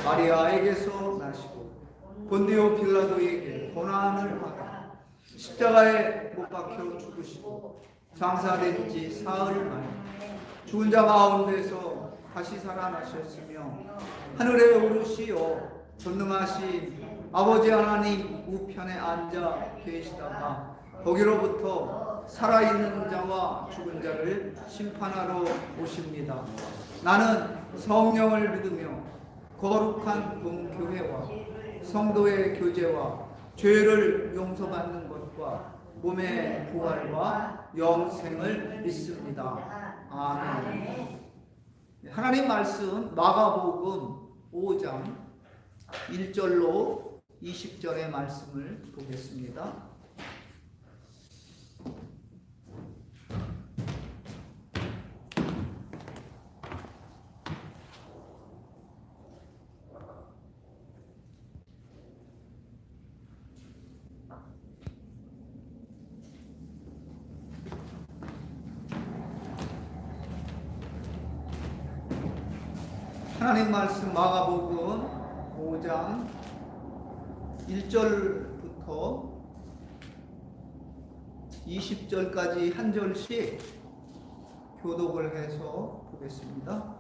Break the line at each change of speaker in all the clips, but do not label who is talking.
마리아에게서 나시고 본디오 빌라도에게 고난을 받아 십자가에 못 박혀 죽으시고 장사된 지 사흘 만에 죽은 자 가운데서 다시 살아나셨으며 하늘에 오르시어 전능하신 아버지 하나님 우편에 앉아 계시다가 거기로부터 살아있는 자와 죽은 자를 심판하러 오십니다. 나는 성령을 믿으며 거룩한 공교회와 성도의 교제와 죄를 용서받는 것과 몸의 부활과 영생을 믿습니다. 아멘. 하나님 말씀 마가복음 5장 1절로 20절의 말씀을 보겠습니다. 하나님 말씀 마가복음 5장 1절부터 20절까지 한 절씩 교독을 해서 보겠습니다.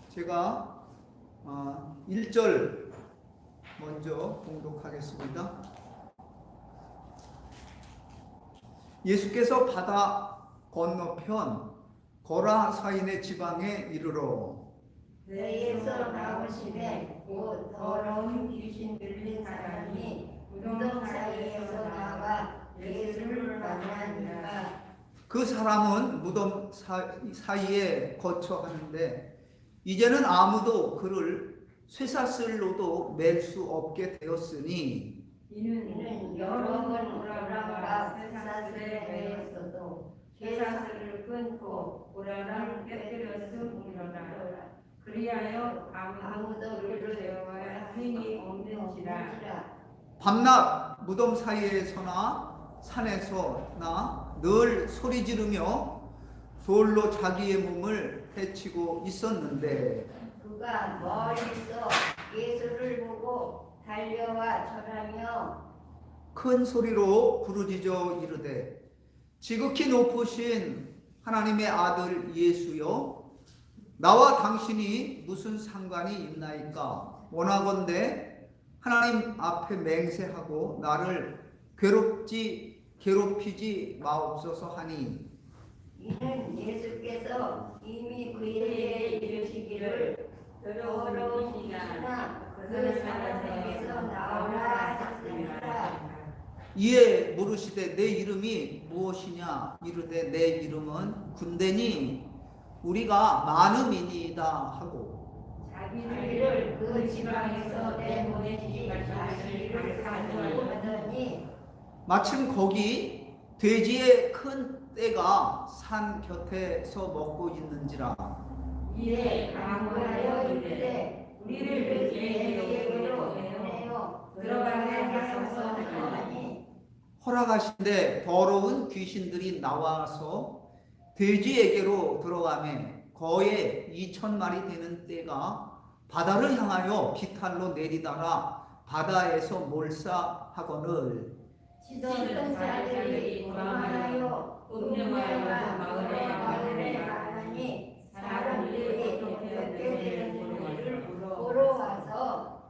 제가 1절 먼저 봉독하겠습니다. 예수께서 바다 건너편 거라사인의 지방에 이르러
배에서 나오시되 곧 더러운 귀신 들린 사람이 무덤 사이에서 나와 예수를 만나니라.
그 사람은 무덤 사이에 거처하는데 이제는 아무도 그를 쇠사슬로도 맬 수 없게 되었으니
이는 여러 번 오라라가 쇠사슬에 매였어도 쇠사슬을 끊고 오라랑 깨뜨렸음이로라. 그리하여 아무도 그를 대어할 힘이 없는지라.
밤낮 무덤 사이에서나 산에서나 늘 소리 지르며 돌로 자기의 몸을 해치고 있었는데
그가 멀리서 예수를 보고 달려와 절하며
큰 소리로 부르짖어 이르되 지극히 높으신 하나님의 아들 예수여 나와 당신이 무슨 상관이 있나이까? 원하건대 하나님 앞에 맹세하고 나를 괴롭히지 마옵소서 하니
이는 예수께서 이미 그에게 이르시기를 더러운 귀신아 그 사람에게서 나오라 하셨으니라.
이에 물으시되 내 이름이 무엇이냐? 이르되 내 이름은 군대니 우리가 많음이니이다 하고
자기를 그 지방에서 내보내지 자기를 가져오더니
마침 거기 돼지의 큰 떼가 산 곁에서 먹고 있는지라.
이에 강구하여 이르되 우리를 예수에게로 내어 들어가게 하소서 하니
허락하신데 더러운 귀신들이 나와서 돼지에게로 들어가매 거의 2,000마리 되는 떼가 바다를 향하여 비탈로 내리다가 바다에서 몰사하거늘
치던 자들이 도망하여 음녀마을과 마을에 가니 사람들이 어떻게 되는 일을 보러 와서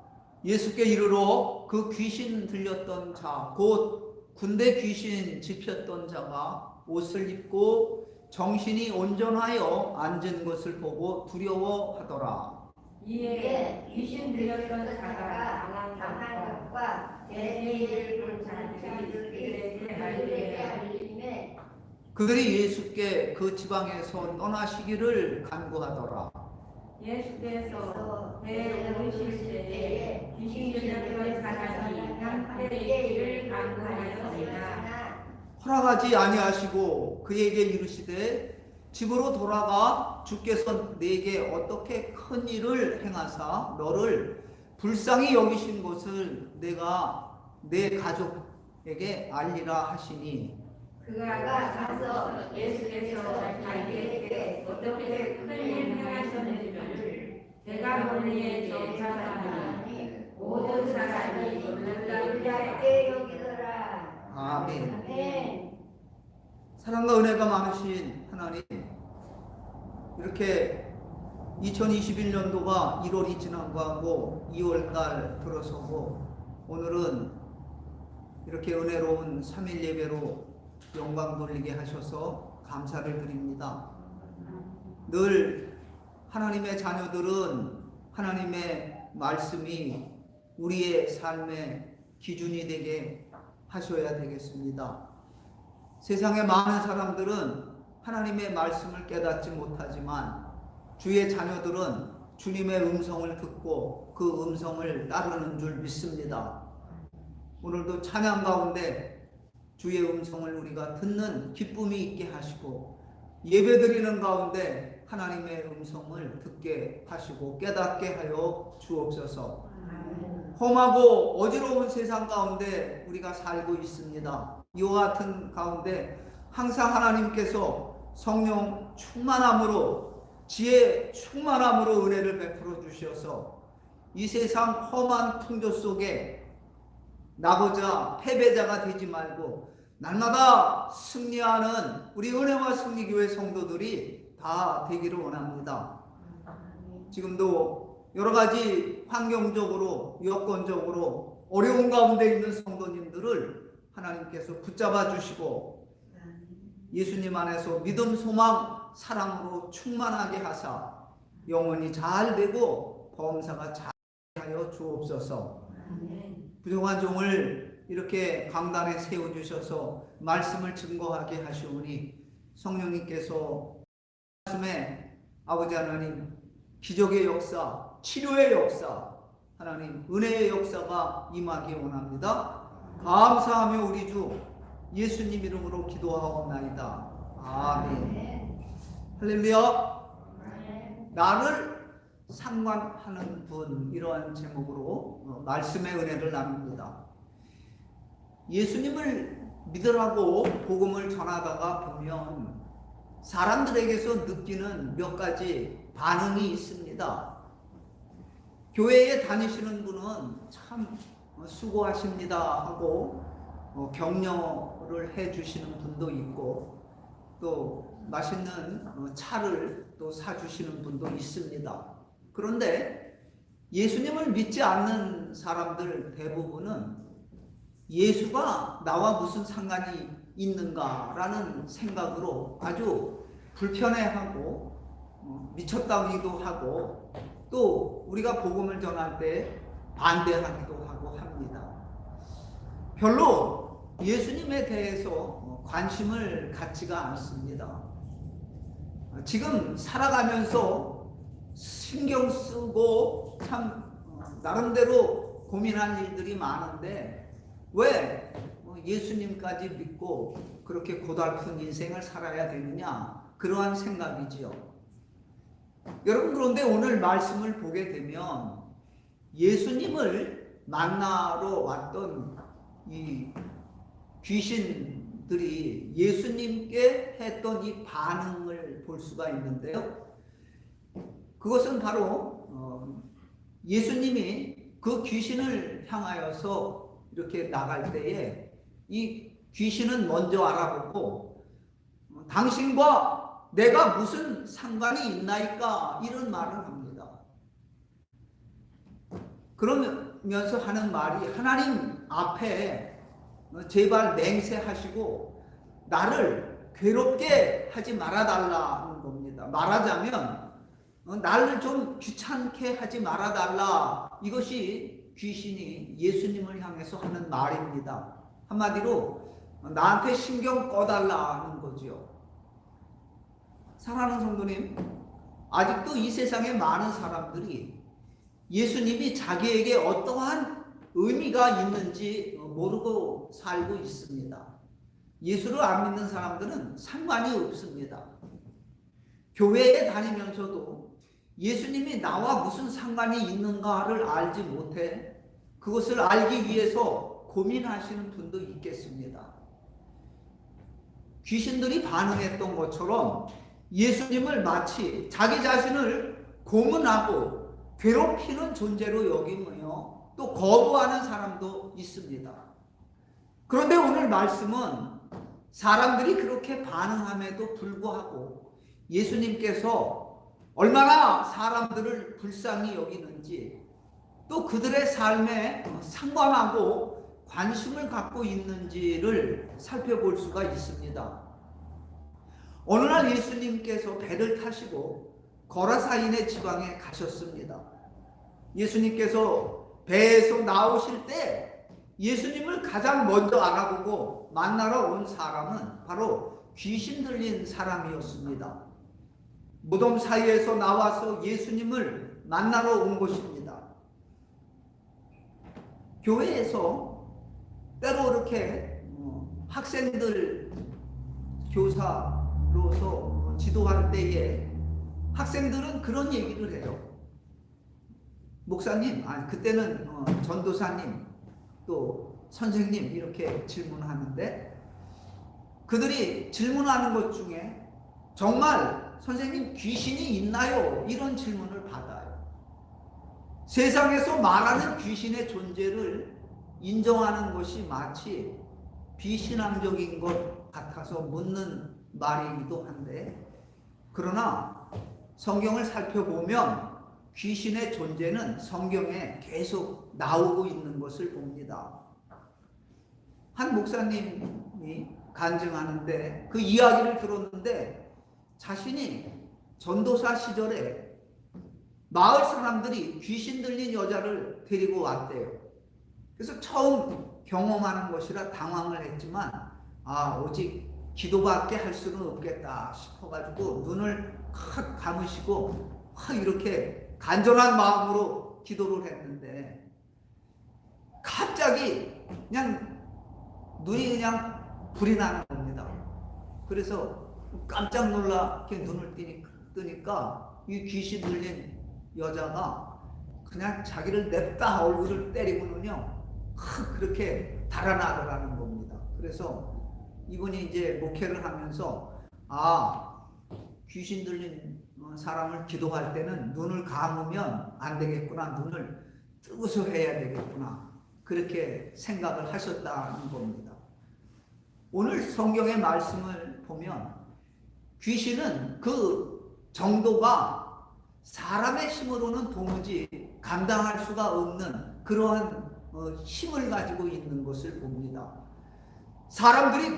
예수께 이르러 그 귀신 들렸던 자 곧 군대 귀신 집혔던 자가 옷을 입고 정신이 온전하여 앉은 것을 보고 두려워하더라.
이에 귀신 들렸던 자가 당한 것과 대리를 본 자들이 그들에게 알림에
그들이 예수께 그 지방에서 떠나시기를 간구하더라.
예수께서 배에 오르실 때에 귀신 들렸던 사람이 함께 이를 간구하였으나
허락하지 아니하시고 그에게 이르시되 집으로 돌아가 주께서 내게 어떻게 큰 일을 행하사 너를 불쌍히 여기신 것을 내가 내 가족에게 알리라 하시니
그가 가서 예수께서 자기에게 어떻게 큰 일을 행하셨는지를 대가문의에 정사하니
아멘.
아멘.
사랑과 은혜가 많으신 하나님, 이렇게 2021년도가 1월이 지나가고 2월달 들어서고 오늘은 이렇게 은혜로운 3일 예배로 영광 돌리게 하셔서 감사를 드립니다. 늘 하나님의 자녀들은 하나님의 말씀이 우리의 삶의 기준이 되게 하셔야 되겠습니다. 세상의 많은 사람들은 하나님의 말씀을 깨닫지 못하지만 주의 자녀들은 주님의 음성을 듣고 그 음성을 따르는 줄 믿습니다. 오늘도 찬양 가운데 주의 음성을 우리가 듣는 기쁨이 있게 하시고 예배드리는 가운데 하나님의 음성을 듣게 하시고 깨닫게 하여 주옵소서. 험하고 어지러운 세상 가운데 우리가 살고 있습니다. 이와 같은 가운데 항상 하나님께서 성령 충만함으로 지혜 충만함으로 은혜를 베풀어 주셔서 이 세상 험한 풍조 속에 나고자 패배자가 되지 말고 날마다 승리하는 우리 은혜와 승리교회 성도들이 다 되기를 원합니다. 지금도 여러 가지 환경적으로 여건적으로 어려운 가운데 있는 성도님들을 하나님께서 붙잡아 주시고 예수님 안에서 믿음, 소망, 사랑으로 충만하게 하사 영혼이 잘 되고 범사가 잘 하여 주옵소서. 부족한 종을 이렇게 강단에 세워주셔서 말씀을 증거하게 하시오니 성령님께서 말씀에 아버지 하나님 기적의 역사, 치료의 역사, 하나님 은혜의 역사가 임하기 원합니다. 감사하며 우리 주 예수님 이름으로 기도하옵나이다. 아멘. 할렐루야. 나를 상관하는 분, 이러한 제목으로 말씀의 은혜를 나눕니다. 예수님을 믿으라고 복음을 전하다가 보면 사람들에게서 느끼는 몇 가지 반응이 있습니다. 교회에 다니시는 분은 참 수고하십니다 하고 격려를 해 주시는 분도 있고 또 맛있는 차를 또 사주시는 분도 있습니다. 그런데 예수님을 믿지 않는 사람들 대부분은 예수가 나와 무슨 상관이 있는가라는 생각으로 아주 불편해하고 미쳤다기도 하고 또 우리가 복음을 전할 때 반대하기도 하고 합니다. 별로 예수님에 대해서 관심을 갖지가 않습니다. 지금 살아가면서 신경 쓰고 참 나름대로 고민할 일들이 많은데 왜 예수님까지 믿고 그렇게 고달픈 인생을 살아야 되느냐, 그러한 생각이지요. 여러분, 그런데 오늘 말씀을 보게 되면 예수님을 만나러 왔던 이 귀신들이 예수님께 했던 이 반응을 볼 수가 있는데요. 그것은 바로 예수님이 그 귀신을 향하여서 이렇게 나갈 때에 이 귀신은 먼저 알아보고 당신과 내가 무슨 상관이 있나이까, 이런 말을 합니다. 그러면서 하는 말이 하나님 앞에 제발 맹세하시고 나를 괴롭게 하지 말아달라는 겁니다. 말하자면 나를 좀 귀찮게 하지 말아달라, 이것이 귀신이 예수님을 향해서 하는 말입니다. 한마디로 나한테 신경 꺼달라는 거죠. 사랑하는 성도님, 아직도 이 세상에 많은 사람들이 예수님이 자기에게 어떠한 의미가 있는지 모르고 살고 있습니다. 예수를 안 믿는 사람들은 상관이 없습니다. 교회에 다니면서도 예수님이 나와 무슨 상관이 있는가를 알지 못해 그것을 알기 위해서 고민하시는 분도 있겠습니다. 귀신들이 반응했던 것처럼 예수님을 마치 자기 자신을 고문하고 괴롭히는 존재로 여기며 또 거부하는 사람도 있습니다. 그런데 오늘 말씀은 사람들이 그렇게 반응함에도 불구하고 예수님께서 얼마나 사람들을 불쌍히 여기는지, 또 그들의 삶에 상관하고 관심을 갖고 있는지를 살펴볼 수가 있습니다. 어느 날 예수님께서 배를 타시고 거라사인의 지방에 가셨습니다. 예수님께서 배에서 나오실 때 예수님을 가장 먼저 알아보고 만나러 온 사람은 바로 귀신 들린 사람이었습니다. 무덤 사이에서 나와서 예수님을 만나러 온 것입니다. 교회에서 때로 이렇게 학생들 교사로서 지도할 때에 학생들은 그런 얘기를 해요. 목사님, 그때는 전도사님, 또 선생님 이렇게 질문하는데, 그들이 질문하는 것 중에 정말 선생님 귀신이 있나요? 이런 질문을 받아요. 세상에서 말하는 귀신의 존재를 인정하는 것이 마치 비신앙적인 것 같아서 묻는 말이기도 한데, 그러나 성경을 살펴보면 귀신의 존재는 성경에 계속 나오고 있는 것을 봅니다. 한 목사님이 간증하는데 그 이야기를 들었는데, 자신이 전도사 시절에 마을 사람들이 귀신 들린 여자를 데리고 왔대요. 그래서 처음 경험하는 것이라 당황을 했지만 오직 기도밖에 할 수는 없겠다 싶어가지고 눈을 확 감으시고 확 이렇게 간절한 마음으로 기도를 했는데, 갑자기 그냥 눈이 그냥 불이 나는 겁니다. 그래서 깜짝 놀라 이렇게 눈을 뜨니까 이 귀신 들린 여자가 그냥 자기를 냅다 얼굴을 때리고는요 그렇게 달아나더라는 겁니다. 그래서 이분이 이제 목회를 하면서 귀신 들린 사람을 기도할 때는 눈을 감으면 안 되겠구나, 눈을 뜨고서 해야 되겠구나, 그렇게 생각을 하셨다는 겁니다. 오늘 성경의 말씀을 보면 귀신은 그 정도가 사람의 힘으로는 도무지 감당할 수가 없는 그러한 힘을 가지고 있는 것을 봅니다. 사람들이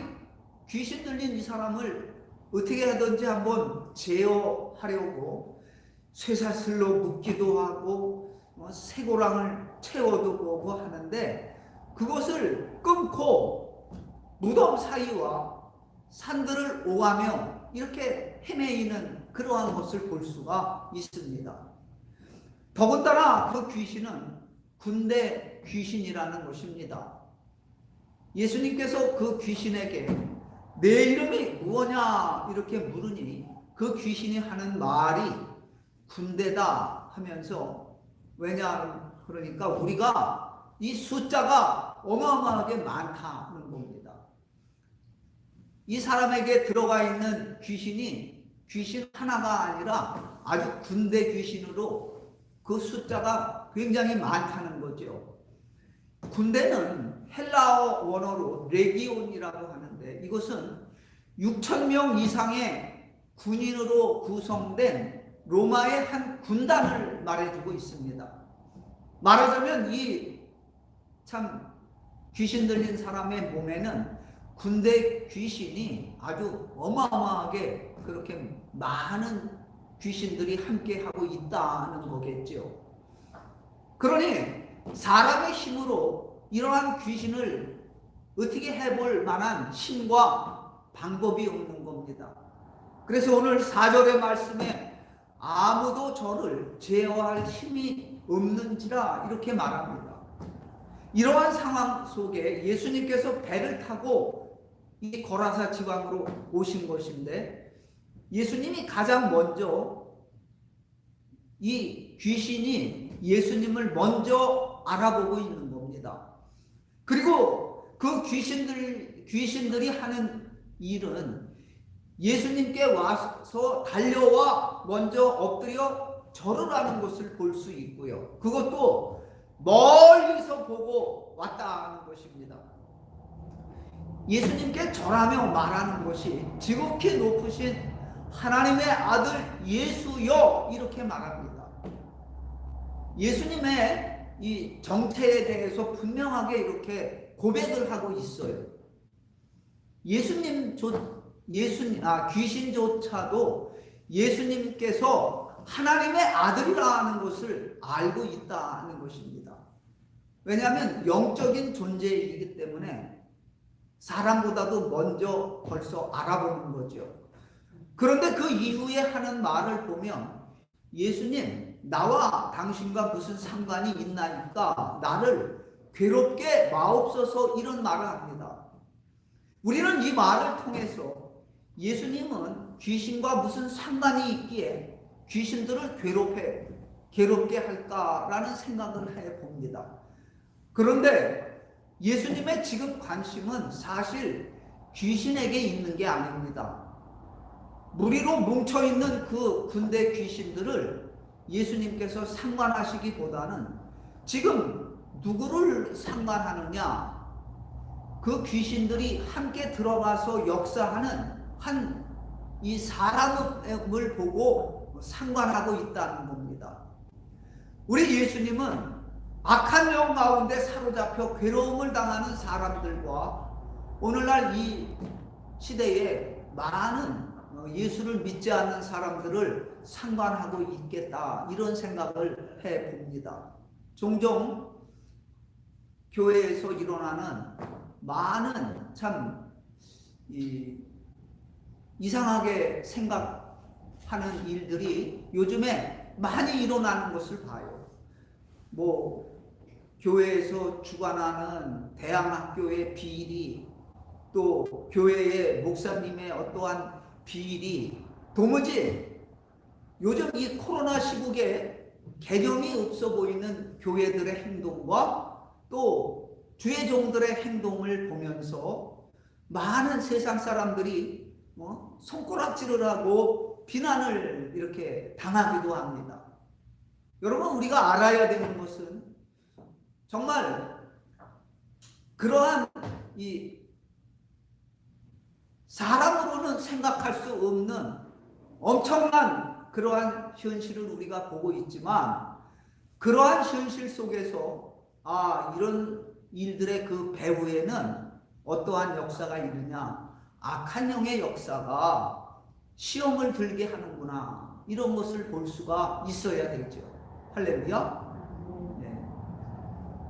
귀신 들린 이 사람을 어떻게 하든지 한번 제어하려고 쇠사슬로 묶기도 하고 쇠고랑을 채워도 보고 하는데, 그것을 끊고 무덤 사이와 산들을 오가며 이렇게 헤매이는 그러한 것을 볼 수가 있습니다. 더군다나 그 귀신은 군대 귀신이라는 것입니다. 예수님께서 그 귀신에게 내 이름이 무엇냐 이렇게 물으니 그 귀신이 하는 말이 군대다 하면서, 왜냐 그러니까 우리가 이 숫자가 어마어마하게 많다는 겁니다. 이 사람에게 들어가 있는 귀신이 귀신 하나가 아니라 아주 군대 귀신으로 그 숫자가 굉장히 많다는 거죠. 군대는 헬라어 원어로 레기온이라고 하는데, 이것은 6,000명 이상의 군인으로 구성된 로마의 한 군단을 말해주고 있습니다. 말하자면 이 참 귀신 들린 사람의 몸에는 군대 귀신이 아주 어마어마하게 그렇게 많은 귀신들이 함께 하고 있다는 거겠죠. 그러니 사람의 힘으로 이러한 귀신을 어떻게 해볼 만한 힘과 방법이 없는 겁니다. 그래서 오늘 4절의 말씀에 아무도 저를 제어할 힘이 없는지라 이렇게 말합니다. 이러한 상황 속에 예수님께서 배를 타고 이 거라사 지방으로 오신 것인데, 예수님이 가장 먼저 이 귀신이 예수님을 먼저 알아보고 있는 겁니다. 그리고 그 귀신들이 하는 일은 예수님께 와서 달려와 먼저 엎드려 절을 하는 것을 볼 수 있고요. 그것도 멀리서 보고 왔다는 것입니다. 예수님께 절하며 말하는 것이 지극히 높으신 하나님의 아들 예수여 이렇게 말합니다. 예수님의 이 정체에 대해서 분명하게 이렇게 고백을 하고 있어요. 귀신조차도 예수님께서 하나님의 아들이라는 것을 알고 있다는 것입니다. 왜냐하면 영적인 존재이기 때문에 사람보다도 먼저 벌써 알아보는 거죠. 그런데 그 이후에 하는 말을 보면 예수님, 나와 당신과 무슨 상관이 있나이까 나를 괴롭게 마옵소서 이런 말을 합니다. 우리는 이 말을 통해서 예수님은 귀신과 무슨 상관이 있기에 귀신들을 괴롭게 할까라는 생각을 해봅니다. 그런데 예수님의 지금 관심은 사실 귀신에게 있는 게 아닙니다. 무리로 뭉쳐있는 그 군대 귀신들을 예수님께서 상관하시기보다는 지금 누구를 상관하느냐, 그 귀신들이 함께 들어가서 역사하는 한 이 사람을 보고 상관하고 있다는 겁니다. 우리 예수님은 악한 영 가운데 사로잡혀 괴로움을 당하는 사람들과 오늘날 이 시대에 많은 예수를 믿지 않는 사람들을 상관하고 있겠다 이런 생각을 해봅니다. 종종 교회에서 일어나는 많은 참 이상하게 생각하는 일들이 요즘에 많이 일어나는 것을 봐요. 교회에서 주관하는 대학교의 비리, 또 교회의 목사님의 어떠한 비리, 도무지 요즘 이 코로나 시국에 개념이 없어 보이는 교회들의 행동과 또 주의 종들의 행동을 보면서 많은 세상 사람들이 손가락질을 하고 비난을 이렇게 당하기도 합니다. 여러분, 우리가 알아야 되는 것은 정말 그러한 이 사람으로는 생각할 수 없는 엄청난 그러한 현실을 우리가 보고 있지만, 그러한 현실 속에서 이런 일들의 그 배후에는 어떠한 역사가 있느냐, 악한 영의 역사가 시험을 들게 하는구나, 이런 것을 볼 수가 있어야 되죠. 할렐루야. 네.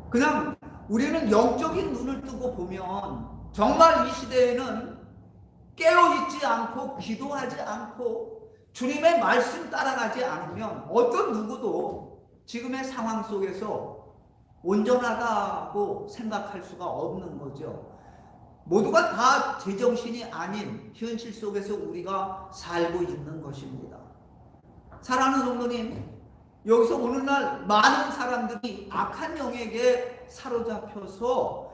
그냥 우리는 영적인 눈을 뜨고 보면 정말 이 시대에는 깨어있지 않고 기도하지 않고 주님의 말씀 따라가지 않으면 어떤 누구도 지금의 상황 속에서 온전하다고 생각할 수가 없는 거죠. 모두가 다 제정신이 아닌 현실 속에서 우리가 살고 있는 것입니다. 사랑하는 성도님, 여기서 오늘날 많은 사람들이 악한 영에게 사로잡혀서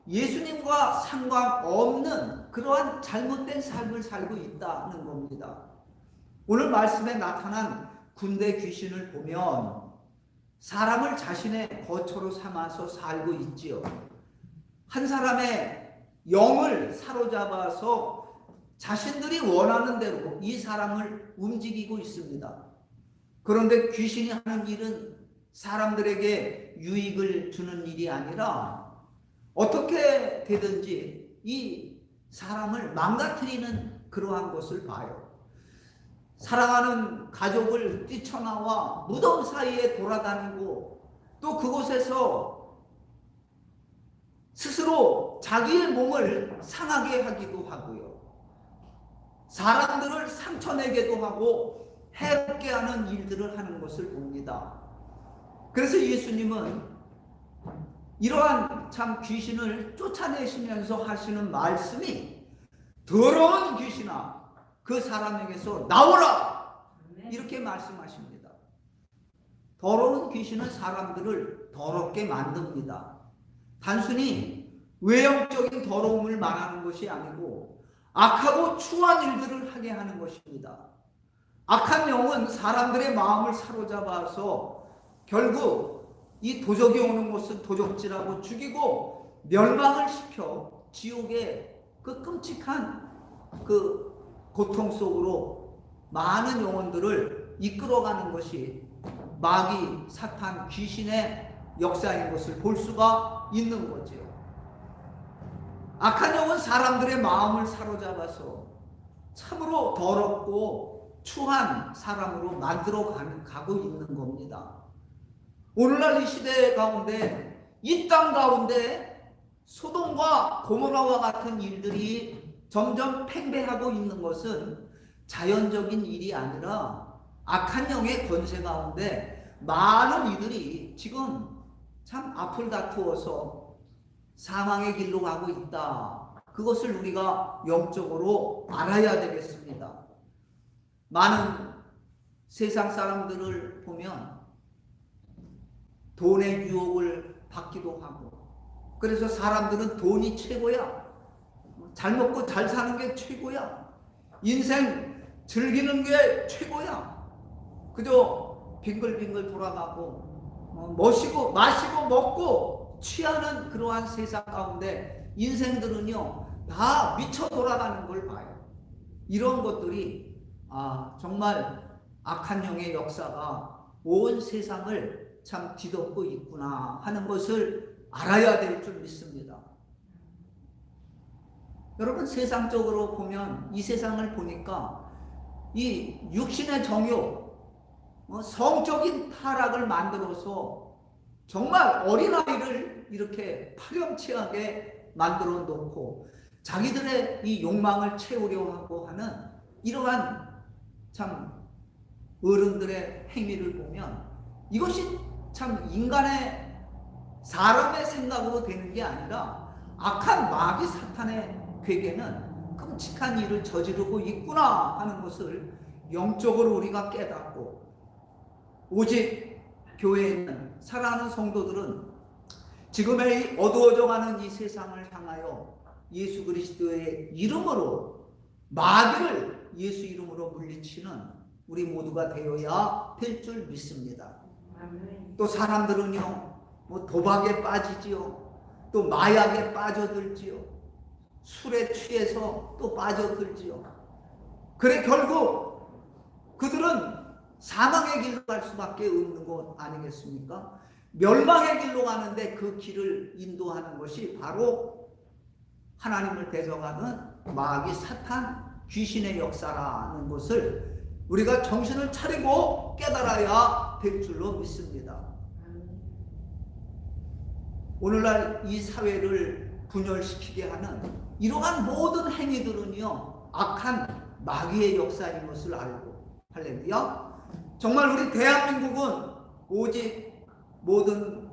예수님과 상관없는 그러한 잘못된 삶을 살고 있다는 겁니다. 오늘 말씀에 나타난 군대 귀신을 보면 사람을 자신의 거처로 삼아서 살고 있지요. 한 사람의 영을 사로잡아서 자신들이 원하는 대로 이 사람을 움직이고 있습니다. 그런데 귀신이 하는 일은 사람들에게 유익을 주는 일이 아니라 어떻게 되든지 이 사람을 망가뜨리는 그러한 것을 봐요. 사랑하는 가족을 뛰쳐나와 무덤 사이에 돌아다니고 또 그곳에서 스스로 자기의 몸을 상하게 하기도 하고요. 사람들을 상처내게도 하고 해롭게 하는 일들을 하는 것을 봅니다. 그래서 예수님은 이러한 참 귀신을 쫓아내시면서 하시는 말씀이 더러운 귀신아 그 사람에게서 나오라 이렇게 말씀하십니다. 더러운 귀신은 사람들을 더럽게 만듭니다. 단순히 외형적인 더러움을 말하는 것이 아니고 악하고 추한 일들을 하게 하는 것입니다. 악한 영은 사람들의 마음을 사로잡아서 결국 이 도적이 오는 곳은 도적질하고 죽이고 멸망을 시켜 지옥에 그 끔찍한 그 고통 속으로 많은 영혼들을 이끌어가는 것이 마귀, 사탄, 귀신의 역사인 것을 볼 수가 있는 거죠. 악한 영은 사람들의 마음을 사로잡아서 참으로 더럽고 추한 사람으로 만들어 가고 있는 겁니다. 오늘날 이 시대 가운데, 이 땅 가운데 소돔과 고모라와 같은 일들이 점점 팽배하고 있는 것은 자연적인 일이 아니라 악한 영의 권세 가운데 많은 이들이 지금 참 앞을 다투어서 사망의 길로 가고 있다. 그것을 우리가 영적으로 알아야 되겠습니다. 많은 세상 사람들을 보면 돈의 유혹을 받기도 하고, 그래서 사람들은 돈이 최고야, 잘 먹고 잘 사는 게 최고야, 인생 즐기는 게 최고야, 그저 빙글빙글 돌아가고 마시고 먹고 취하는 그러한 세상 가운데 인생들은요 다 미쳐 돌아가는 걸 봐요. 이런 것들이 정말 악한 영의 역사가 온 세상을 참 뒤덮고 있구나 하는 것을 알아야 될 줄 믿습니다. 여러분, 세상적으로 보면, 이 세상을 보니까 이 육신의 정욕, 성적인 타락을 만들어서 정말 어린아이를 이렇게 파렴치하게 만들어 놓고 자기들의 이 욕망을 채우려 하고 하는 이러한 참 어른들의 행위를 보면, 이것이 참 사람의 생각으로 되는 게 아니라 악한 마귀 사탄의 괴계는 끔찍한 일을 저지르고 있구나 하는 것을 영적으로 우리가 깨닫고, 오직 교회에 있는 사랑하는 성도들은 지금의 어두워져가는 이 세상을 향하여 예수 그리스도의 이름으로 마귀를 예수 이름으로 물리치는 우리 모두가 되어야 될 줄 믿습니다. 또 사람들은요 도박에 빠지지요, 또 마약에 빠져들지요, 술에 취해서 또 빠져들지요. 그래 결국 그들은 사망의 길로 갈 수밖에 없는 것 아니겠습니까? 멸망의 길로 가는데 그 길을 인도하는 것이 바로 하나님을 대적하는 마귀 사탄 귀신의 역사라는 것을 우리가 정신을 차리고 깨달아야 될 줄로 믿습니다. 오늘날 이 사회를 분열시키게 하는 이러한 모든 행위들은요 악한 마귀의 역사인 것을 알고, 할렐루야, 정말 우리 대한민국은 오직 모든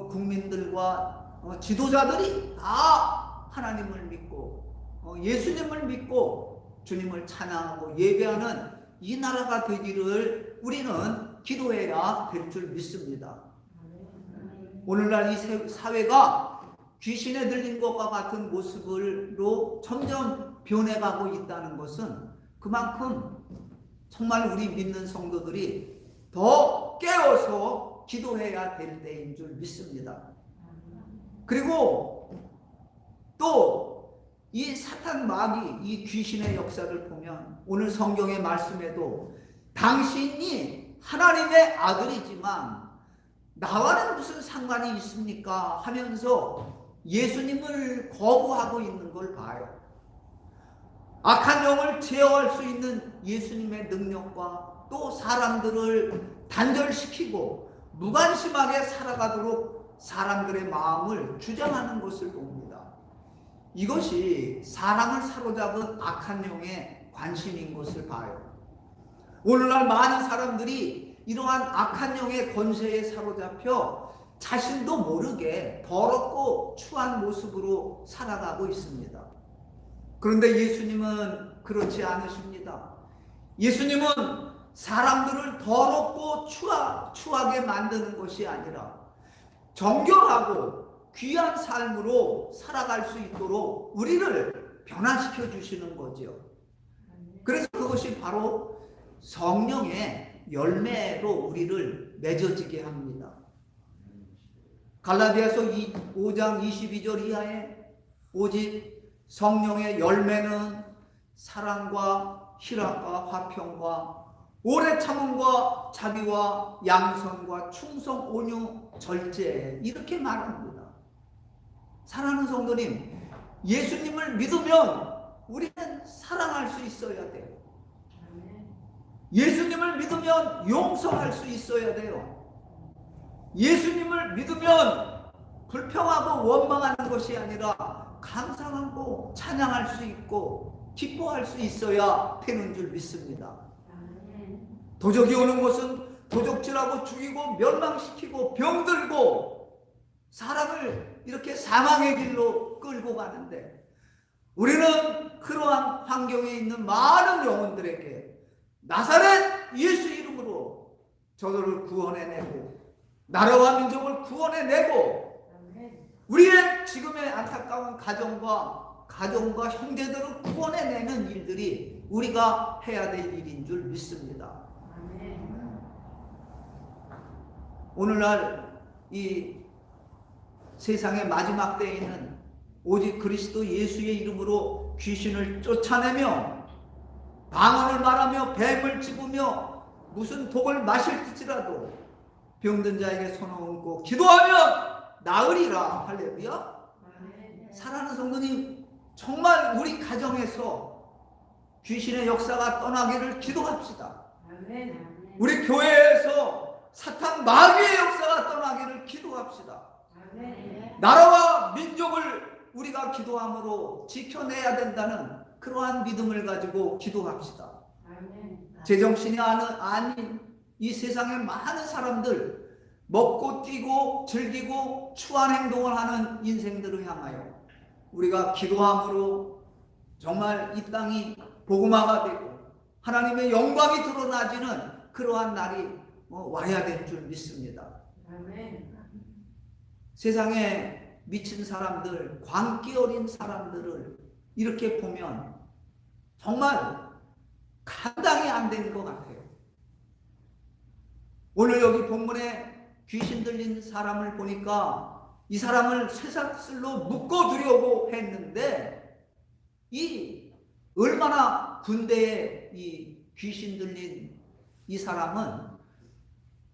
국민들과 지도자들이 다 하나님을 믿고 예수님을 믿고 주님을 찬양하고 예배하는 이 나라가 되기를 우리는 기도해야 될 줄 믿습니다. 오늘날 이 사회가 귀신에 들린 것과 같은 모습으로 점점 변해가고 있다는 것은 그만큼 정말 우리 믿는 성도들이 더 깨어서 기도해야 될 때인 줄 믿습니다. 그리고 또 이 사탄 마귀, 이 귀신의 역사를 보면 오늘 성경의 말씀에도 당신이 하나님의 아들이지만 나와는 무슨 상관이 있습니까? 하면서 예수님을 거부하고 있는 걸 봐요. 악한 영을 제어할 수 있는 예수님의 능력과 또 사람들을 단절시키고 무관심하게 살아가도록 사람들의 마음을 주장하는 것을 봅니다. 이것이 사람을 사로잡은 악한 영의 관심인 것을 봐요. 오늘날 많은 사람들이 이러한 악한 영의 권세에 사로잡혀 자신도 모르게 더럽고 추한 모습으로 살아가고 있습니다. 그런데 예수님은 그렇지 않으십니다. 예수님은 사람들을 더럽고 추하게 만드는 것이 아니라 정결하고 귀한 삶으로 살아갈 수 있도록 우리를 변화시켜 주시는 거죠. 그래서 그것이 바로 성령의 열매로 우리를 맺어지게 합니다. 갈라디아서 5장 22절 이하에 오직 성령의 열매는 사랑과 희락과 화평과 오래 참음과 자비와 양선과 충성, 온유, 절제, 이렇게 말합니다. 사랑하는 성도님, 예수님을 믿으면 우리는 사랑할 수 있어야 돼요. 예수님을 믿으면 용서할 수 있어야 돼요. 예수님을 믿으면 불평하고 원망하는 것이 아니라 감상하고 찬양할 수 있고 기뻐할 수 있어야 되는 줄 믿습니다. 도적이 오는 것은 도적질하고 죽이고 멸망시키고 병들고 사람을 이렇게 사망의 길로 끌고 가는데, 우리는 그러한 환경에 있는 많은 영혼들에게 나사렛 예수 이름으로 저들을 구원해내고 나라와 민족을 구원해내고 우리의 지금의 안타까운 가정과 형제들을 구원해내는 일들이 우리가 해야 될 일인 줄 믿습니다. 오늘날 이 세상의 마지막 때에는 오직 그리스도 예수의 이름으로 귀신을 쫓아내며 방언을 말하며 뱀을 집으며 무슨 독을 마실지라도 병든 자에게 손을 얹고 기도하면 나으리라. 할렐루야. 사랑하는 성도님, 정말 우리 가정에서 귀신의 역사가 떠나기를 기도합시다. 우리 교회에서 사탄 마귀의 역사가 떠나기를 기도합시다. 나라와 민족을 우리가 기도함으로 지켜내야 된다는 그러한 믿음을 가지고 기도합시다. 제정신이 아닌 이 세상의 많은 사람들, 먹고 뛰고 즐기고 추한 행동을 하는 인생들을 향하여 우리가 기도함으로 정말 이 땅이 복음화가 되고 하나님의 영광이 드러나지는 그러한 날이 와야 될 줄 믿습니다. 세상에 미친 사람들, 광기 어린 사람들을 이렇게 보면 정말 감당이 안 되는 것 같아요. 오늘 여기 본문에 귀신 들린 사람을 보니까 이 사람을 쇠사슬로 묶어두려고 했는데, 이 얼마나 군대에 이 귀신 들린 이 사람은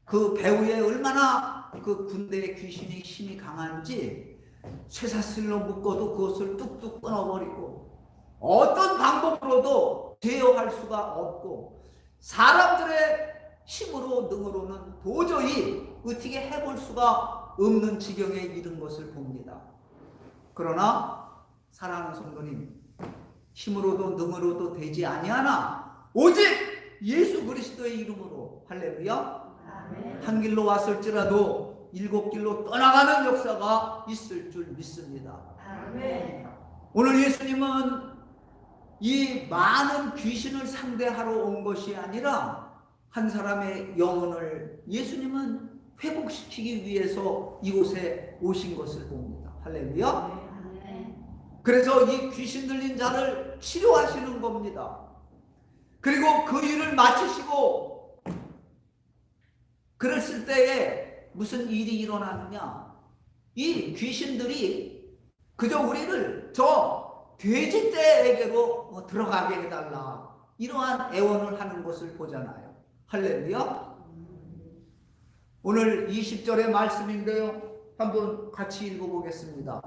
그 배후에 얼마나 그 군대의 귀신의 힘이 강한지 쇠사슬로 묶어도 그것을 뚝뚝 끊어버리고 어떤 방법으로도 제어할 수가 없고 사람들의 힘으로 능으로는 도저히 어떻게 해볼 수가 없는 지경에 이른 것을 봅니다. 그러나 사랑하는 성도님, 힘으로도 능으로도 되지 아니하나 오직 예수 그리스도의 이름으로, 할렐루야, 한 길로 왔을지라도 일곱 길로 떠나가는 역사가 있을 줄 믿습니다. 오늘 예수님은 이 많은 귀신을 상대하러 온 것이 아니라 한 사람의 영혼을 예수님은 회복시키기 위해서 이곳에 오신 것을 봅니다. 할렐루야. 그래서 이 귀신 들린 자를 치료하시는 겁니다. 그리고 그 일을 마치시고 그랬을 때에 무슨 일이 일어나느냐, 이 귀신들이 그저 우리를 저 돼지떼에게로 들어가게 해달라, 이러한 애원을 하는 것을 보잖아요. 할렐루야. 오늘 20절의 말씀인데요, 한번 같이 읽어보겠습니다.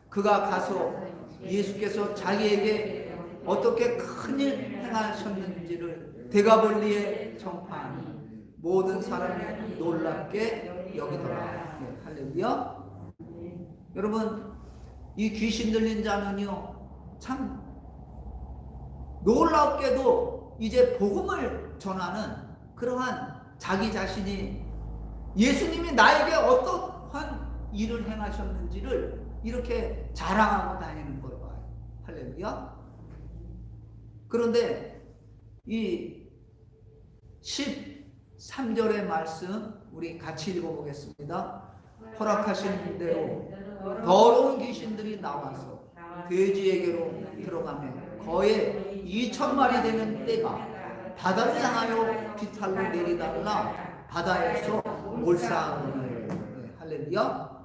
그가 가서 예수께서 자기에게 어떻게 큰일 행하셨는지를 데가볼리에 전파하니 모든 사람이 놀랍게 여기더라. 네, 할렐루야. 여러분, 이 귀신 들린 자는요, 참 놀랍게도 이제 복음을 전하는 그러한 자기 자신이 예수님이 나에게 어떠한 일을 행하셨는지를 이렇게 자랑하고 다니는 걸 봐요. 할렐루야. 그런데 이 13절의 말씀 우리 같이 읽어보겠습니다. 허락하신 대로 더러운 귀신들이 나와서 돼지에게로 들어가면 거의 2,000마리 되는 떼가 바다를 향하여 비탈로 내리다가 바다에서 몰사하는. 할렐루야.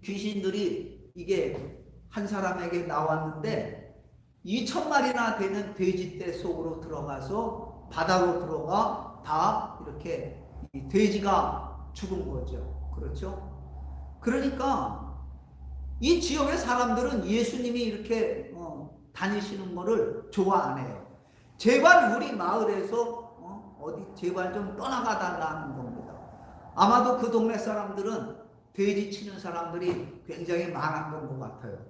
귀신들이 이게 한 사람에게 나왔는데 2,000마리나 되는 돼지떼 속으로 들어가서 바다로 들어가 다 이렇게 이 돼지가 죽은 거죠. 그렇죠? 그러니까 이 지역의 사람들은 예수님이 이렇게 다니시는 거를 좋아 안 해요. 제발 우리 마을에서 어디 제발 좀 떠나가 달라는 겁니다. 아마도 그 동네 사람들은 돼지 치는 사람들이 굉장히 많았던 것 같아요.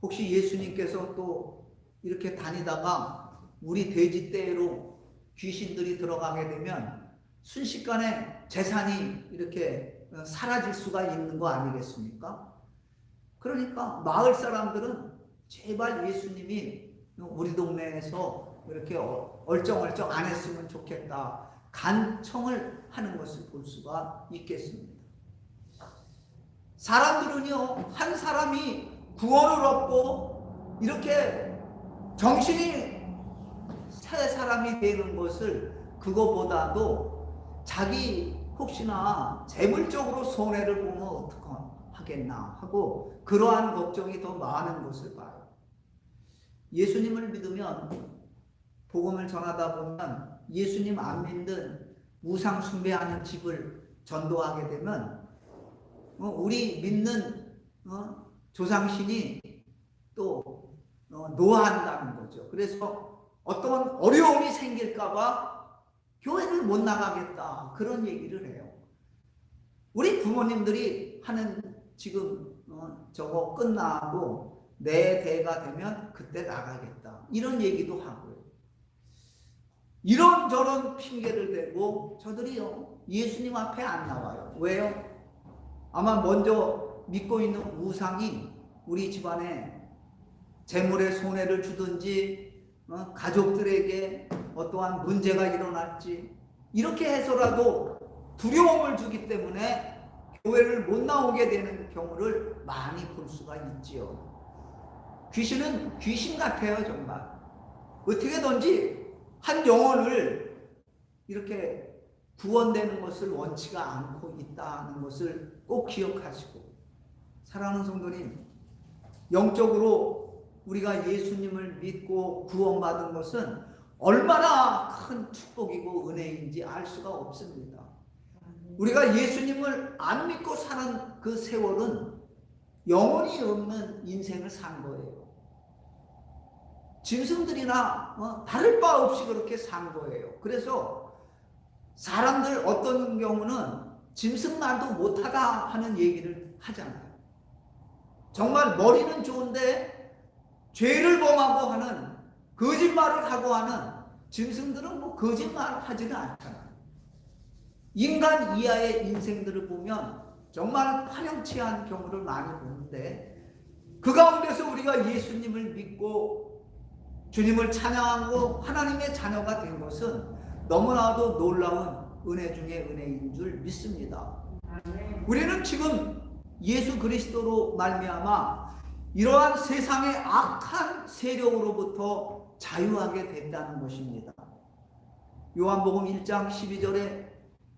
혹시 예수님께서 또 이렇게 다니다가 우리 돼지 떼로 귀신들이 들어가게 되면 순식간에 재산이 이렇게 사라질 수가 있는 거 아니겠습니까? 그러니까 마을 사람들은 제발 예수님이 우리 동네에서 이렇게 얼쩡얼쩡 안 했으면 좋겠다 간청을 하는 것을 볼 수가 있겠습니다. 사람들은요, 한 사람이 구원을 얻고 이렇게 정신이 새 사람이 되는 것을 그거보다도 자기 혹시나 재물적으로 손해를 보면 어떡하겠나 하고 그러한 걱정이 더 많은 것을 봐요. 예수님을 믿으면 복음을 전하다 보면 예수님 안 믿는 우상 숭배하는 집을 전도하게 되면 우리 믿는 조상신이 또 노한다는 거죠. 그래서 어떤 어려움이 생길까봐 교회를 못 나가겠다 그런 얘기를 해요. 우리 부모님들이 하는 지금 저거 끝나고 내 대가 되면 그때 나가겠다 이런 얘기도 하고요. 이런저런 핑계를 대고 저들이요 예수님 앞에 안 나와요. 왜요? 아마 먼저 믿고 있는 우상이 우리 집안에 재물에 손해를 주든지 가족들에게 어떠한 문제가 일어날지 이렇게 해서라도 두려움을 주기 때문에 교회를 못 나오게 되는 경우를 많이 볼 수가 있지요. 귀신은 귀신 같아요. 정말 어떻게든지 한 영혼을 이렇게 구원되는 것을 원치가 않고 있다는 것을 꼭 기억하시고, 사랑하는 성도님, 영적으로 우리가 예수님을 믿고 구원받은 것은 얼마나 큰 축복이고 은혜인지 알 수가 없습니다. 우리가 예수님을 안 믿고 사는 그 세월은 영혼이 없는 인생을 산 거예요. 짐승들이나 다를 바 없이 그렇게 산 거예요. 그래서 사람들 어떤 경우는 짐승만도 못하다 하는 얘기를 하잖아요. 정말 머리는 좋은데 죄를 범하고 하는, 거짓말을 하고 하는 짐승들은 뭐 거짓말 하지는 않잖아요. 인간 이하의 인생들을 보면 정말 파렴치한 경우를 많이 보는데, 그 가운데서 우리가 예수님을 믿고 주님을 찬양하고 하나님의 자녀가 된 것은 너무나도 놀라운 은혜 중에 은혜인 줄 믿습니다. 우리는 지금 예수 그리스도로 말미암아 이러한 세상의 악한 세력으로부터 자유하게 된다는 것입니다. 요한복음 1장 12절에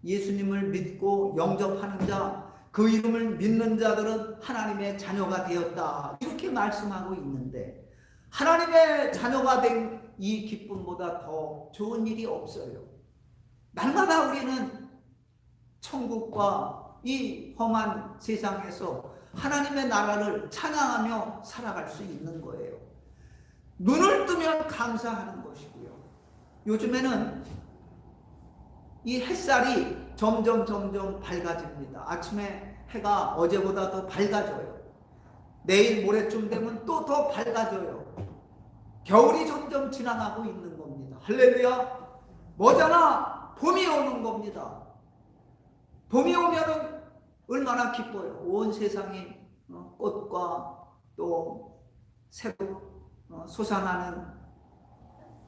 예수님을 믿고 영접하는 자, 그 이름을 믿는 자들은 하나님의 자녀가 되었다, 이렇게 말씀하고 있는데, 하나님의 자녀가 된 이 기쁨보다 더 좋은 일이 없어요. 날마다 우리는 천국과 이 험한 세상에서 하나님의 나라를 찬양하며 살아갈 수 있는 거예요. 눈을 뜨면 감사하는 것이고요. 요즘에는 이 햇살이 점점 밝아집니다. 아침에 해가 어제보다 더 밝아져요. 내일 모레쯤 되면 또 더 밝아져요. 겨울이 점점 지나가고 있는 겁니다. 할렐루야. 머지않아 봄이 오는 겁니다. 봄이 오면은 얼마나 기뻐요. 온 세상이 꽃과 또 새로 솟아나는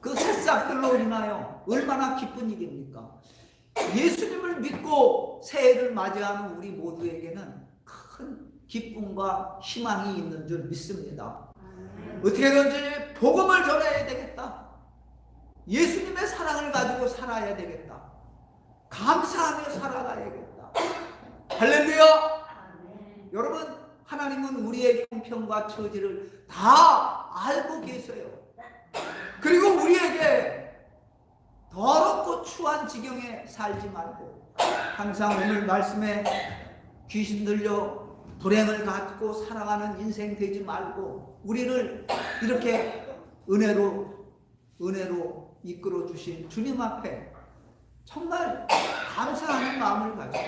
그 새싹들로 인하여 얼마나 기쁜 일입니까? 예수님을 믿고 새해를 맞이하는 우리 모두에게는 큰 기쁨과 희망이 있는 줄 믿습니다. 어떻게든지 복음을 전해야 되겠다. 예수님의 사랑을 가지고 살아야 되겠다. 감사하며 살아가야겠다. 할렐루야. 여러분, 하나님은 우리의 형편과 처지를 다 알고 계세요. 그리고 우리에게 더럽고 추한 지경에 살지 말고 항상 오늘 말씀에 귀신 들려 불행을 갖고 살아가는 인생 되지 말고 우리를 이렇게 은혜로 이끌어 주신 주님 앞에 정말 감사하는 마음을 가지고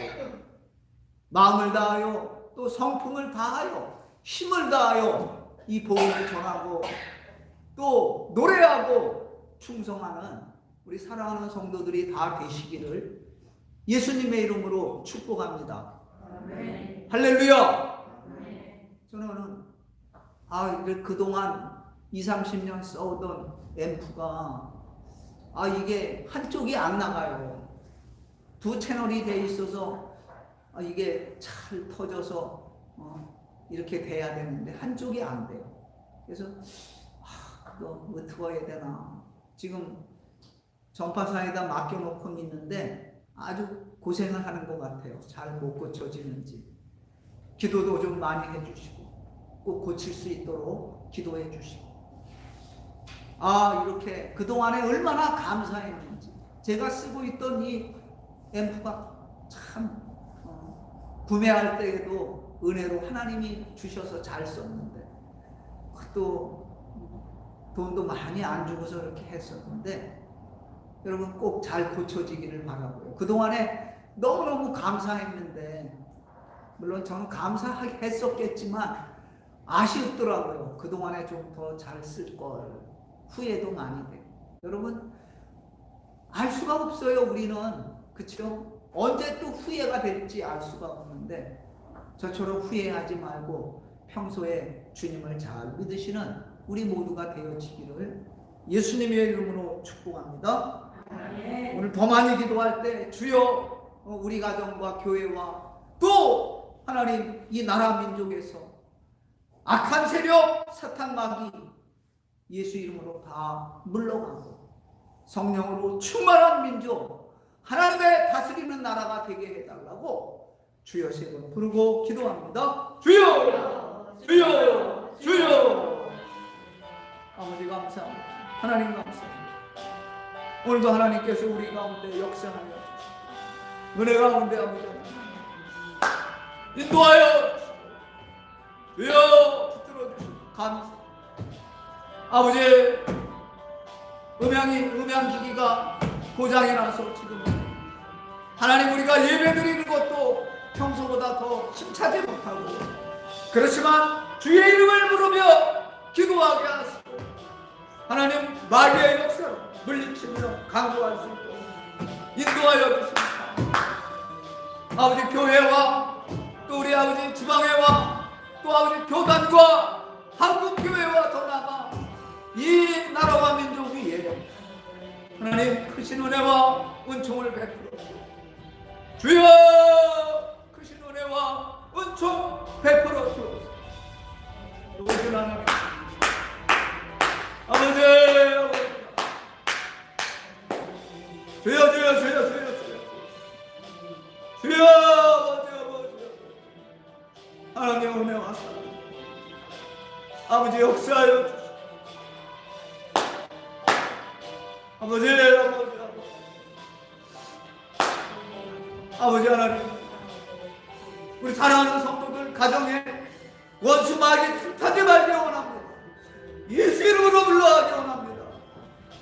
마음을 다하여 또 성품을 다하여 힘을 다하여 이 복음을 전하고 또 노래하고 충성하는 우리 사랑하는 성도들이 다 되시기를 예수님의 이름으로 축복합니다.
아멘.
할렐루야.
아멘.
저는 그동안 20-30년 써오던 앰프가 이게 한쪽이 안 나가요. 두 채널이 돼 있어서 이게 잘 터져서 이렇게 돼야 되는데 한쪽이 안 돼요. 그래서 그거 어떻게 해야 되나. 지금 전파사에다 맡겨놓고 있는데 아주 고생을 하는 것 같아요. 잘 못 고쳐지는지. 기도도 좀 많이 해주시고 꼭 고칠 수 있도록 기도해 주시고. 이렇게 그동안에 얼마나 감사했는지. 제가 쓰고 있던 이 앰프가 참 구매할 때에도 은혜로 하나님이 주셔서 잘 썼는데 또 돈도 많이 안 주고서 이렇게 했었는데 여러분 꼭 잘 고쳐지기를 바라고요. 그동안에 너무너무 감사했는데 물론 저는 감사했었겠지만 아쉽더라고요. 그동안에 좀 더 잘 쓸 걸. 후회도 많이 돼요. 여러분 알 수가 없어요. 우리는 그렇죠? 언제 또 후회가 될지 알 수가 없는데 저처럼 후회하지 말고 평소에 주님을 잘 믿으시는 우리 모두가 되어지기를 예수님의 이름으로 축복합니다.
아멘.
오늘 더 많이 기도할 때 주여 우리 가정과 교회와 또 하나님 이 나라 민족에서 악한 세력 사탄 마귀 예수 이름으로 다 물러가고 성령으로 충만한 민족 하나님의 다스리는 나라가 되게 해달라고 주여 세 번 부르고 기도합니다. 주여 주여 주여. 아버지 감사합니다. 하나님 감사합니다. 오늘도 하나님께서 우리 가운데 역사하여 주시고 은혜 가운데 아버지 인도하여 주시고 주여 붙들어 주시고 감사합니다. 아버지 음향기기가 고장이 나서 지금 하나님 우리가 예배드리는 것도 평소보다 더 힘차지 못하고 그렇지만 주의 이름을 부르며 기도하게 하시고 하나님 마귀의 역사를 물리치며 강구할 수 있도록 인도하여 주십니다. 아버지 교회와 또 우리 아버지 지방회와 또 아버지 교단과 한국교회와 더 나아가 이 나라와 민족 위에 하나님 크신 은혜와 은총을 베풀어 주여 크신 은혜와 은총 베풀어 주옵소서. 오늘 하나님 아버지 주여 주여 주여 주여 주여 아버지 하나님의 은혜와 사랑 아버지 역사하여 주시옵소서. 아버지 하나님 우리 사랑하는 성도들 가정에 원수 마귀 틈타지 말기 원합니다. 예수 이름으로 물러가기 원합니다.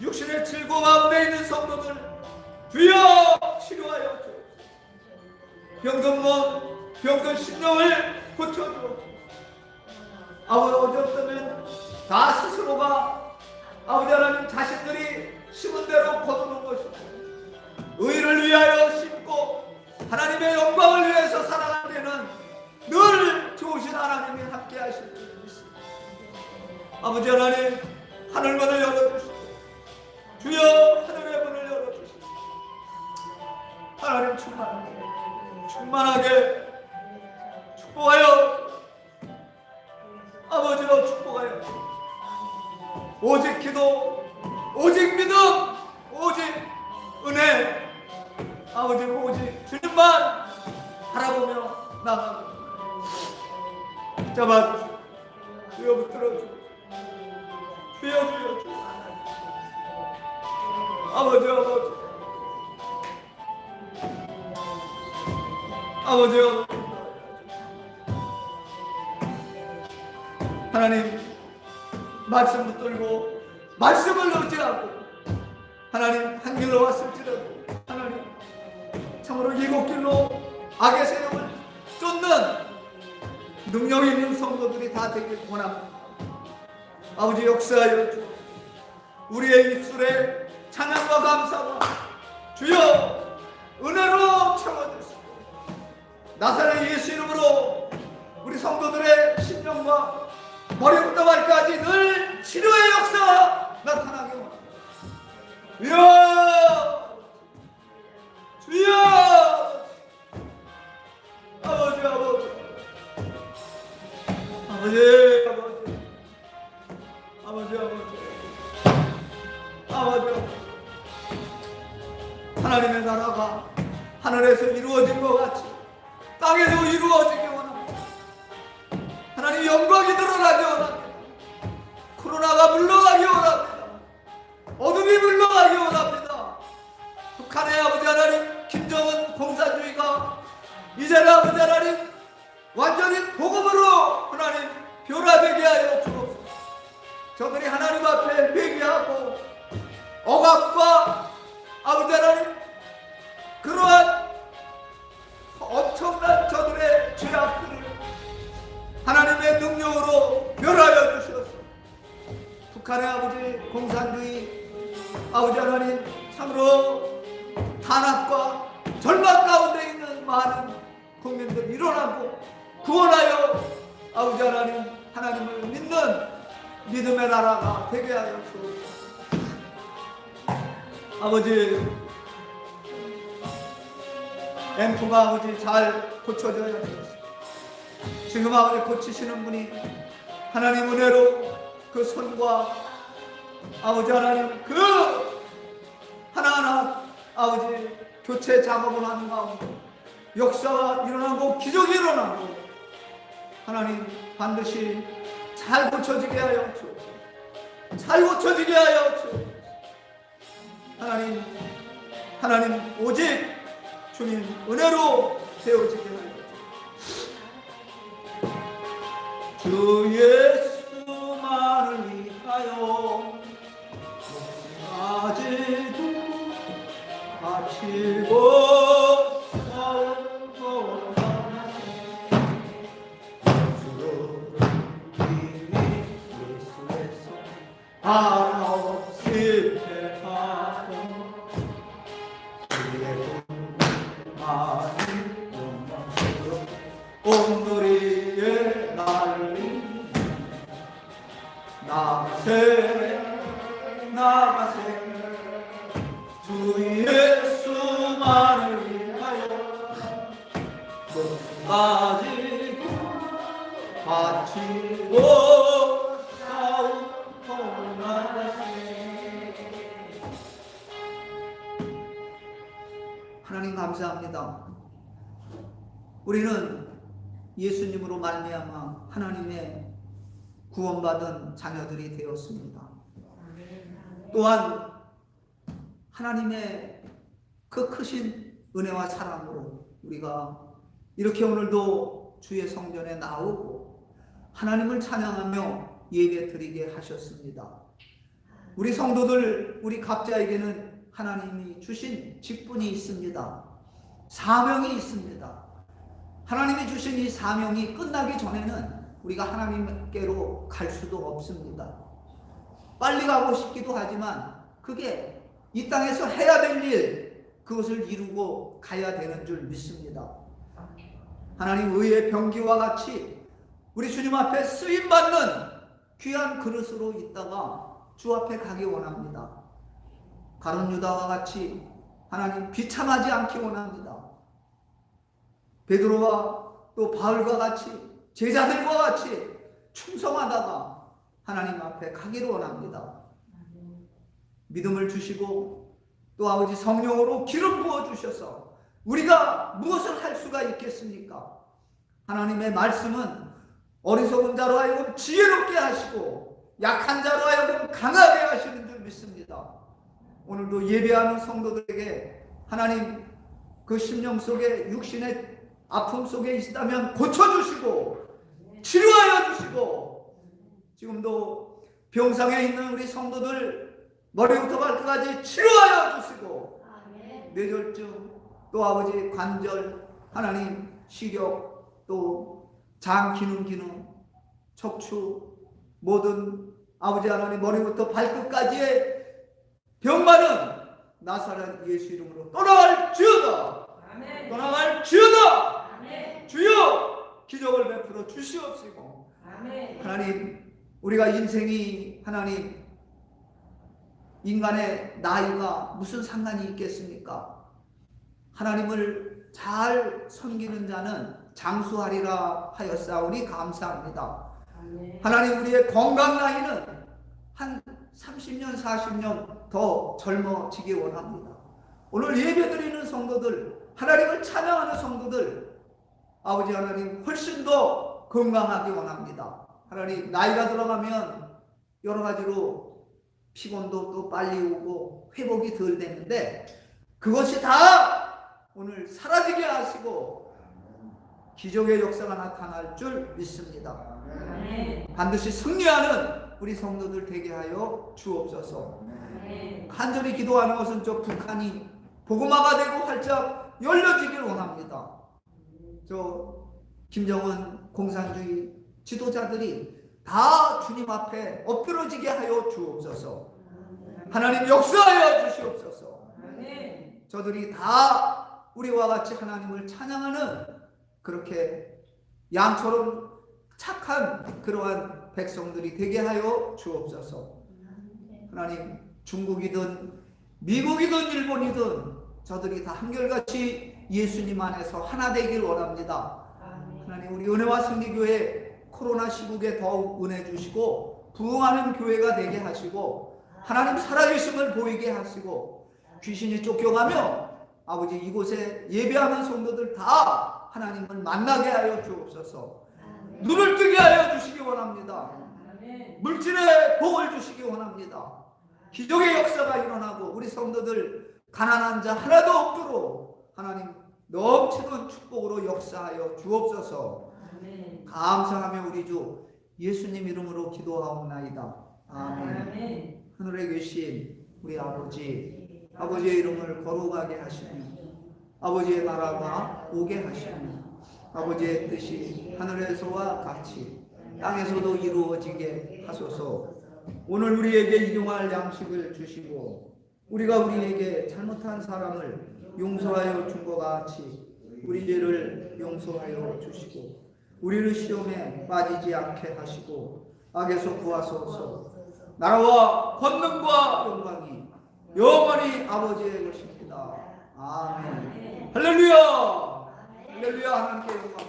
육신의 질고 가운데 있는 성도들 주여 치료하여 주옵소서. 병든 심령을 고쳐주옵소서. 아버지 어쩌면 다 스스로가 아버지 하나님 자신들이 심은 대로 거두는 것이고 의를 위하여 심고 하나님의 영광을 위해서 살아가는 데는 늘 좋으신 하나님이 함께 하실 줄 믿습니다. 아버지 하나님 하늘문을 열어주시고 주여 하늘의 문을 열어주시고 하나님 충만하게 축복하여 아버지로 축복하여 오직 기도 오직 믿음 오직 은혜 아버지 오직 주님만 바라보며 나갑니다. 붙잡아주시고 주여 붙들어주고 주여 아버지 하나님 말씀 붙들고 말씀을 의지하고 하나님 한 길로 왔을지라도 하나님 참으로 일곱 길로 악의 세력을 쫓는 능력 있는 성도들이 다 되길 원합니다. 아버지 역사하여 주옵소서. 우리의 입술에 찬양과 감사와 주여 은혜로 채워주시고 나사렛 예수 이름으로 우리 성도들의 심령과 머리부터 발까지 늘 치료의 역사 나타나게 원합니다. 주여 아버지 하나님의 나라가 하늘에서 이루어진 것 같이 땅에서 이루어지기 원합니다. 하나님 영광이 드러나기 원합니다. 코로나가 물러가기 원합니다. 어둠이 물러가기 원합니다. 북한의 아버지 하나님 김정은 공산주의가 이제는 아버지 하나님 완전히 복음으로 하나님 변화되게 하여 주옵소서. 저들이 하나님 앞에 회개하고 억압과 아버지 하나님 그러한 엄청난 저들의 죄악들을 하나님의 능력으로 멸하여 주셔서 북한의 아버지 공산주의 아버지 하나님 참으로 탄압과 절망 가운데 있는 많은 국민들 일어나고 구원하여 아버지 하나님 하나님을 믿는 믿음의 나라가 되게 하여 주옵소서. 아버지 앰프가 아버지 잘 고쳐져야 되겠습니다. 지금 아버지 고치시는 분이 하나님 은혜로 그 손과 아버지 하나님 그 하나하나 아버지 교체 작업을 하는 가운데 역사가 일어나고 기적이 일어나고 하나님 반드시 잘 고쳐지게 하여 주옵소서. 잘 고쳐지게 하여 주옵소서. 하나님 오직 주님 은혜로 되어지게 하여 주옵소서. 주 예수만을 위하여 아직도 바치고 살고 하나없이 패하고 주의 많은 영광으로 오늘의 날이 나가세 주 예수만을 위하여 아직 바치고 싸우고 나가세. 하나님 감사합니다. 우리는 예수님으로 말미암아 하나님의 구원받은 자녀들이 되었습니다. 또한 하나님의 그 크신 은혜와 사랑으로 우리가 이렇게 오늘도 주의 성전에 나오고 하나님을 찬양하며 예배 드리게 하셨습니다. 우리 성도들, 우리 각자에게는 하나님이 주신 직분이 있습니다. 사명이 있습니다. 하나님이 주신 이 사명이 끝나기 전에는 우리가 하나님께로 갈 수도 없습니다. 빨리 가고 싶기도 하지만 그게 이 땅에서 해야 될 일, 그것을 이루고 가야 되는 줄 믿습니다. 하나님 의의 병기와 같이 우리 주님 앞에 쓰임받는 귀한 그릇으로 있다가 주 앞에 가기 원합니다. 가룟 유다와 같이 하나님 비참하지 않기 원합니다. 베드로와 또 바울과 같이 제자들과 같이 충성하다가 하나님 앞에 가기를 원합니다. 믿음을 주시고 또 아버지 성령으로 기름 부어 주셔서 우리가 무엇을 할 수가 있겠습니까? 하나님의 말씀은 어리석은 자로 하여금 지혜롭게 하시고 약한 자로 하여금 강하게 하시는 줄 믿습니다. 오늘도 예배하는 성도들에게 하나님 그 심령 속에 육신의 아픔 속에 있다면 고쳐주시고 치료하여 주시고, 지금도 병상에 있는 우리 성도들 머리부터 발끝까지 치료하여 주시고, 뇌졸중 또 아버지 관절 하나님 시력 또 장 기능 척추 모든 아버지 하나님 머리부터 발끝까지의 병만은 나사렛 예수 이름으로 떠나갈지어다. 떠나갈지어다. 주여 기적을 베풀어 주시옵시고, 하나님 우리가 인생이 하나님 인간의 나이가 무슨 상관이 있겠습니까? 하나님을 잘 섬기는 자는 장수하리라 하였사오니 감사합니다. 하나님 우리의 건강 나이는 한 30년 40년 더 젊어지기 원합니다. 오늘 예배드리는 성도들, 하나님을 찬양하는 성도들, 아버지 하나님 훨씬 더 건강하기 원합니다. 하나님 나이가 들어가면 여러 가지로 피곤도 또 빨리 오고 회복이 덜 되는데, 그것이 다 오늘 사라지게 하시고 기적의 역사가 나타날 줄 믿습니다. 반드시 승리하는 우리 성도들 되게 하여 주옵소서. 간절히 기도하는 것은 저 북한이 복음화가 되고 활짝 열려지길 원합니다. 저 김정은 공산주의 지도자들이 다 주님 앞에 엎드러지게 하여 주옵소서. 하나님 역사하여 주시옵소서. 저들이 다 우리와 같이 하나님을 찬양하는 그렇게 양처럼 착한 그러한 백성들이 되게 하여 주옵소서. 하나님 중국이든 미국이든 일본이든 저들이 다 한결같이 예수님 안에서 하나 되길 원합니다. 하나님 우리 은혜와 승리교회 코로나 시국에 더욱 은혜 주시고 부흥하는 교회가 되게 하시고, 하나님 살아계심을 보이게 하시고, 귀신이 쫓겨가며 아버지 이곳에 예배하는 성도들 다 하나님을 만나게 하여 주옵소서. 눈을 뜨게 하여 주시기 원합니다. 물질의 복을 주시기 원합니다. 기적의 역사가 일어나고 우리 성도들 가난한 자 하나도 없도록 하나님 넘치는 축복으로 역사하여 주옵소서. 감사하며 우리 주 예수님 이름으로 기도하옵나이다. 아멘. 하늘에 계신 우리 아버지, 아버지의 이름을 거룩하게 하시니 아버지의 나라가 오게 하시니 아버지의 뜻이 하늘에서와 같이 땅에서도 이루어지게 하소서. 오늘 우리에게 일용할 양식을 주시고, 우리가 우리에게 잘못한 사람을 용서하여 준 것 같이 우리 죄를 용서하여 주시고, 우리를 시험에 빠지지 않게 하시고 악에서 구하소서. 나라와 권능과 영광이 영원히 아버지의 것입니다. 아멘. 할렐루야. 할렐루야. 하나님께 영광.